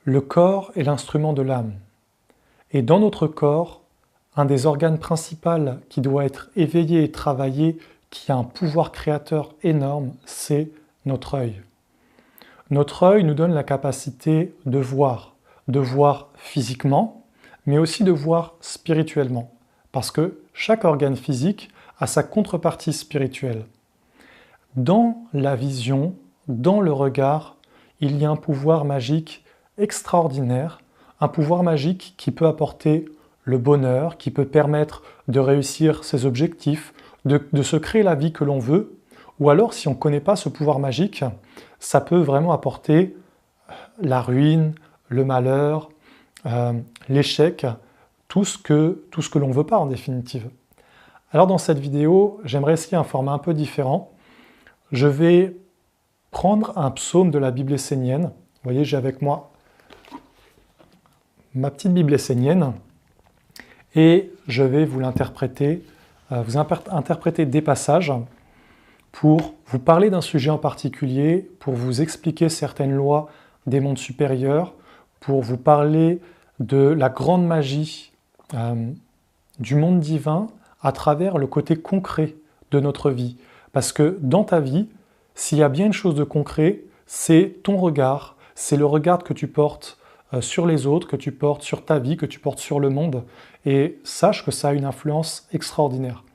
Le corps est l'instrument de l'âme. Et dans notre corps, un des organes principaux qui doit être éveillé et travaillé, qui a un pouvoir créateur énorme, c'est notre œil. Notre œil nous donne la capacité de voir physiquement, mais aussi de voir spirituellement, parce que chaque organe physique a sa contrepartie spirituelle. Dans la vision, dans le regard, il y a un pouvoir magique extraordinaire, un pouvoir magique qui peut apporter le bonheur, qui peut permettre de réussir ses objectifs, de se créer la vie que l'on veut, ou alors si on ne connaît pas ce pouvoir magique, ça peut vraiment apporter la ruine, le malheur, l'échec, tout ce que l'on ne veut pas en définitive. Alors dans cette vidéo, j'aimerais essayer un format un peu différent. Je vais prendre un psaume de la Bible essénienne. Vous voyez, j'ai avec moi ma petite Bible essénienne et je vais vous l'interpréter, interpréter des passages pour vous parler d'un sujet en particulier, pour vous expliquer certaines lois des mondes supérieurs, pour vous parler de la grande magie du monde divin à travers le côté concret de notre vie. Parce que dans ta vie, s'il y a bien une chose de concret, c'est ton regard, c'est le regard que tu portes sur les autres, que tu portes sur ta vie, que tu portes sur le monde. Et sache que ça a une influence extraordinaire.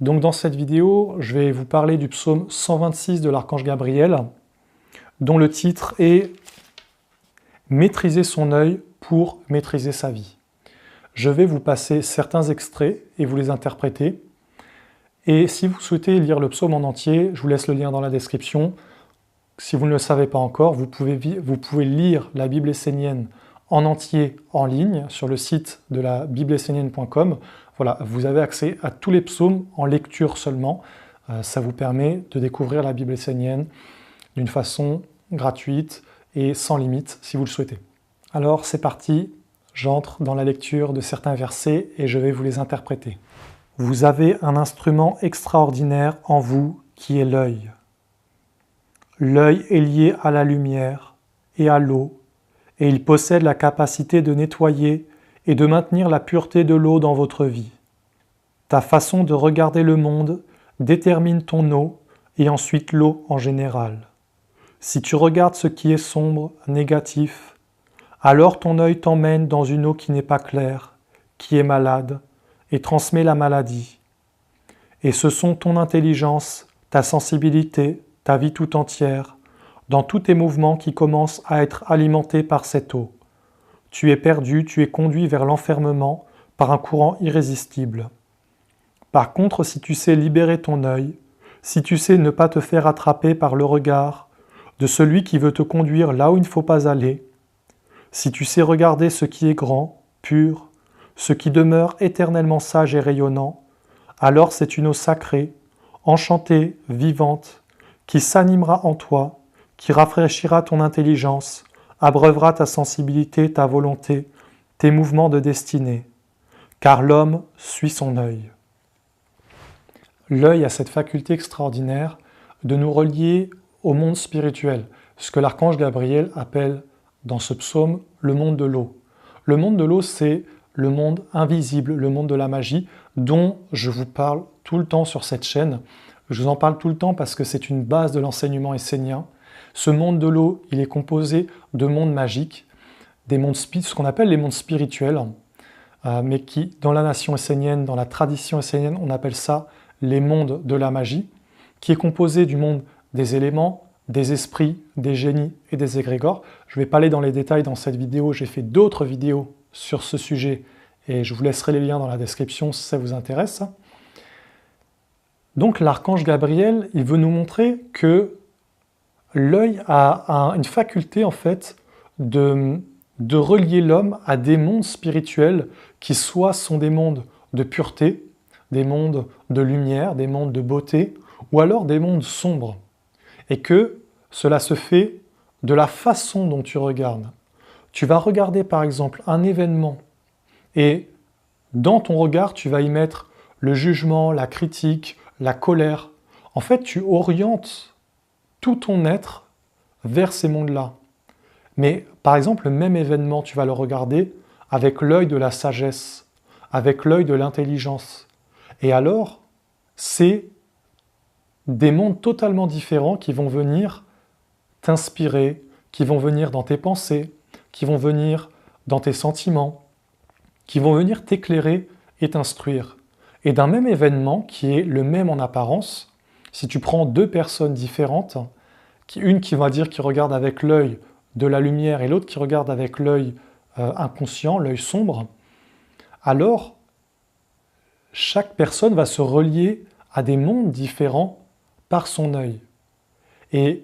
Donc dans cette vidéo, je vais vous parler du psaume 126 de l'archange Gabriel, dont le titre est « Maîtriser son œil pour maîtriser sa vie ». Je vais vous passer certains extraits et vous les interpréter. Et si vous souhaitez lire le psaume en entier, je vous laisse le lien dans la description. Si vous ne le savez pas encore, vous pouvez lire la Bible essénienne en entier en ligne sur le site de la bibleessénienne.com. Voilà, vous avez accès à tous les psaumes en lecture seulement. Ça vous permet de découvrir la Bible essénienne d'une façon gratuite et sans limite si vous le souhaitez. Alors c'est parti, j'entre dans la lecture de certains versets et je vais vous les interpréter. Vous avez un instrument extraordinaire en vous qui est l'œil. L'œil est lié à la lumière et à l'eau, et il possède la capacité de nettoyer et de maintenir la pureté de l'eau dans votre vie. Ta façon de regarder le monde détermine ton eau et ensuite l'eau en général. Si tu regardes ce qui est sombre, négatif, alors ton œil t'emmène dans une eau qui n'est pas claire, qui est malade, et transmet la maladie. Et ce sont ton intelligence, ta sensibilité, ta vie tout entière, dans tous tes mouvements qui commencent à être alimentés par cette eau. Tu es perdu, tu es conduit vers l'enfermement par un courant irrésistible. Par contre, si tu sais libérer ton œil, si tu sais ne pas te faire attraper par le regard de celui qui veut te conduire là où il ne faut pas aller, si tu sais regarder ce qui est grand, pur, ce qui demeure éternellement sage et rayonnant, alors c'est une eau sacrée, enchantée, vivante, qui s'animera en toi, qui rafraîchira ton intelligence, abreuvera ta sensibilité, ta volonté, tes mouvements de destinée, car l'homme suit son œil. L'œil a cette faculté extraordinaire de nous relier au monde spirituel, ce que l'archange Gabriel appelle dans ce psaume le monde de l'eau. Le monde de l'eau, c'est le monde invisible, le monde de la magie, dont je vous parle tout le temps sur cette chaîne. Je vous en parle tout le temps parce que c'est une base de l'enseignement essénien. Ce monde de l'eau, il est composé de mondes magiques, ce qu'on appelle les mondes spirituels, mais qui, dans la nation essénienne, dans la tradition essénienne, on appelle ça les mondes de la magie, qui est composé du monde des éléments, des esprits, des génies et des égrégores. Je ne vais pas aller dans les détails dans cette vidéo, j'ai fait d'autres vidéos sur ce sujet et je vous laisserai les liens dans la description si ça vous intéresse. Donc l'archange Gabriel, il veut nous montrer que l'œil a une faculté en fait de relier l'homme à des mondes spirituels qui soit sont des mondes de pureté, des mondes de lumière, des mondes de beauté, ou alors des mondes sombres. Et que cela se fait de la façon dont tu regardes. Tu vas regarder par exemple un événement et dans ton regard, tu vas y mettre le jugement, la critique, la colère. En fait, tu orientes tout ton être vers ces mondes-là. Mais par exemple, le même événement, tu vas le regarder avec l'œil de la sagesse, avec l'œil de l'intelligence. Et alors, c'est des mondes totalement différents qui vont venir t'inspirer, qui vont venir dans tes pensées, qui vont venir dans tes sentiments, qui vont venir t'éclairer et t'instruire. Et d'un même événement qui est le même en apparence, si tu prends deux personnes différentes, une qui va dire qui regarde avec l'œil de la lumière et l'autre qui regarde avec l'œil inconscient, l'œil sombre, alors chaque personne va se relier à des mondes différents par son œil. Et